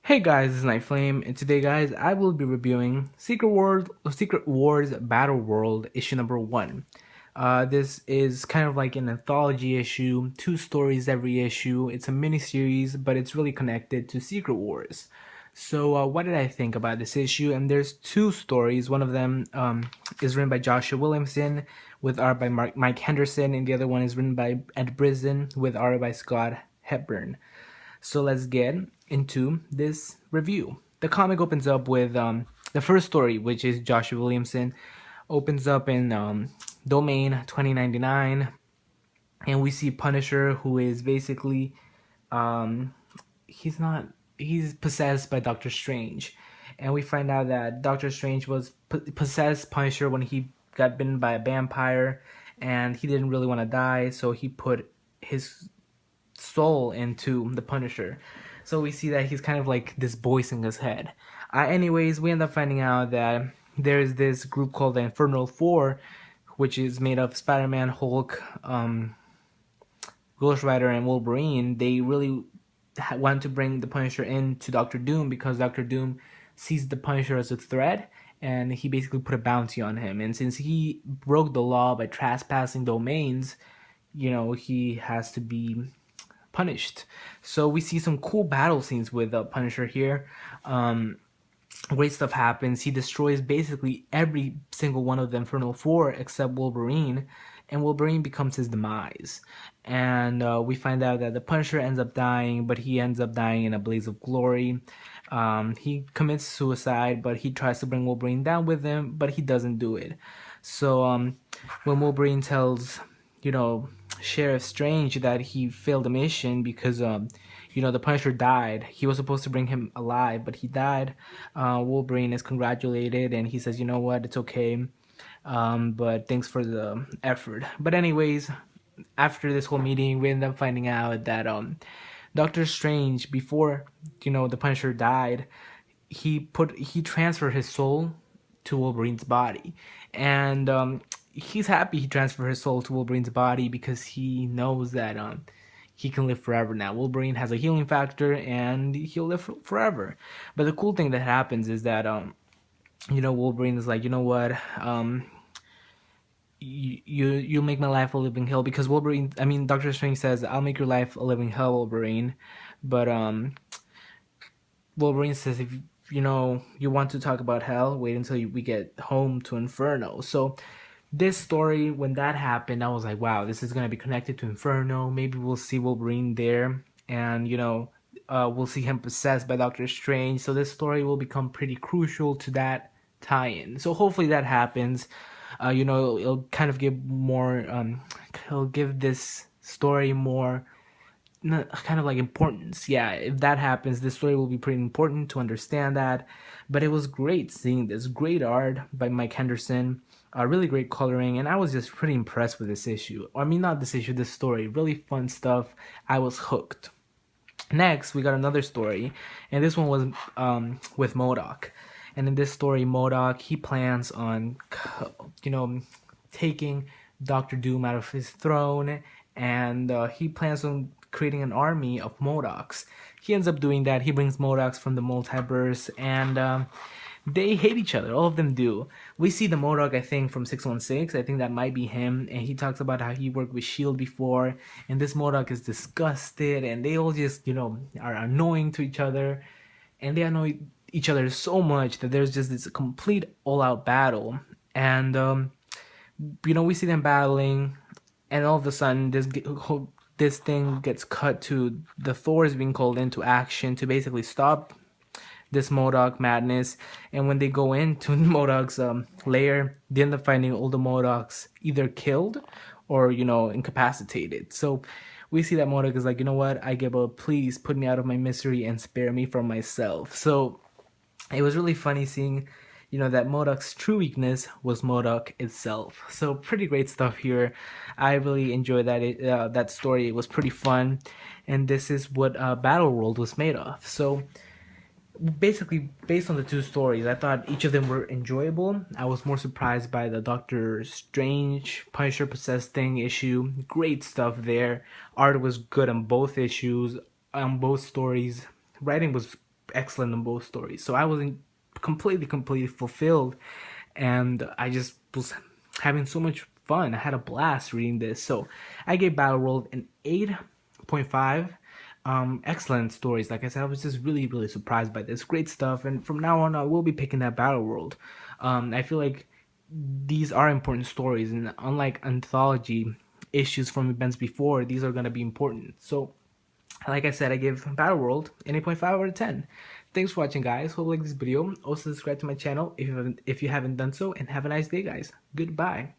Hey guys, this is Night Flame, and today, guys, I will be reviewing Secret Wars Battleworld issue number 1. This is kind of like an anthology issue, 2 stories every issue. It's a mini series, but it's really connected to Secret Wars. So, what did I think about this issue? And there's 2 stories. One of them is written by Joshua Williamson with art by Mike Henderson, and the other one is written by Ed Brisson with art by Scott Hepburn. So let's get into this review. The comic opens up with the first story, which is Joshua Williamson, opens up in Domain 2099, and we see Punisher, who is basically um, he's possessed by Doctor Strange, and we find out that Doctor Strange was possessed Punisher when he got bitten by a vampire, and he didn't really want to die, so he put his soul into the Punisher. So we see that he's kind of like this voice in his head. Anyways, we end up finding out that there's this group called the Infernal Four, which is made of Spider-Man, Hulk, Ghost Rider, and Wolverine. They really want to bring the Punisher into Doctor Doom because Doctor Doom sees the Punisher as a threat, and he basically put a bounty on him. And since he broke the law by trespassing domains, he has to be punished. So we see some cool battle scenes with Punisher here. Great stuff happens. He destroys basically every single one of the Infernal Four except Wolverine, and Wolverine becomes his demise. And we find out that the Punisher ends up dying, but he ends up dying in a blaze of glory. He commits suicide, but he tries to bring Wolverine down with him, but he doesn't do it. So when Wolverine tells, Sheriff Strange that he failed the mission because the Punisher died. He was supposed to bring him alive, but he died. Wolverine is congratulated, and he says, "You know what? It's okay. But thanks for the effort." But anyways, after this whole meeting, we end up finding out that Doctor Strange, before the Punisher died, he transferred his soul to Wolverine's body, and he's happy he transferred his soul to Wolverine's body because he knows that he can live forever now. Wolverine has a healing factor and he'll live forever. But the cool thing that happens is that Wolverine is like, you know what, you make my life a living hell, because Doctor Strange says, "I'll make your life a living hell, Wolverine," but Wolverine says, if you want to talk about hell, wait until we get home to Inferno. So this story, when that happened, I was like, wow, this is going to be connected to Inferno. Maybe we'll see Wolverine there, and we'll see him possessed by Doctor Strange. So this story will become pretty crucial to that tie-in. So hopefully that happens. It'll kind of give more it'll give this story more kind of like importance. Yeah, if that happens, this story will be pretty important to understand that. But it was great seeing this great art by Mike Henderson, really great coloring, and I was just pretty impressed with this issue. Not this issue, this story. Really fun stuff. I was hooked. Next, we got another story, and this one was with MODOK. And in this story, MODOK, he plans on, taking Doctor Doom out of his throne, and he plans on creating an army of MODOKs. He ends up doing that. He brings MODOKs from the multiverse, and they hate each other. All of them do. We see the MODOK, I think, from 616. I think that might be him. And he talks about how he worked with S.H.I.E.L.D. before. And this MODOK is disgusted. And they all just, are annoying to each other. And they annoy each other so much that there's just this complete all-out battle. And, we see them battling. And all of a sudden, this thing gets cut to the Thors being called into action to basically stop this MODOK madness. And when they go into MODOK's lair, they end up finding all the MODOKs either killed or incapacitated. So we see that MODOK is like, you know what, I give up, please put me out of my misery and spare me from myself. So it was really funny seeing that MODOK's true weakness was MODOK itself. So pretty great stuff here. I really enjoyed that story. It was pretty fun, and this is what Battleworld was made of. So basically, based on the 2 stories, I thought each of them were enjoyable. I was more surprised by the Doctor Strange Punisher possessed thing issue. Great stuff there. Art was good on both issues, on both stories. Writing was excellent in both stories. So I wasn't completely fulfilled, and I just was having so much fun. I had a blast reading this. So I gave Battleworld an 8.5. Excellent stories. Like I said, I was just really surprised by this. Great stuff. And from now on, I will be picking that Battleworld. I feel like these are important stories, and unlike anthology issues from events before, these are going to be important. So like I said, I give Battleworld an 8.5 out of 10. Thanks for watching, guys. Hope you like this video. Also subscribe to my channel if you haven't done so, and have a nice day, guys. Goodbye.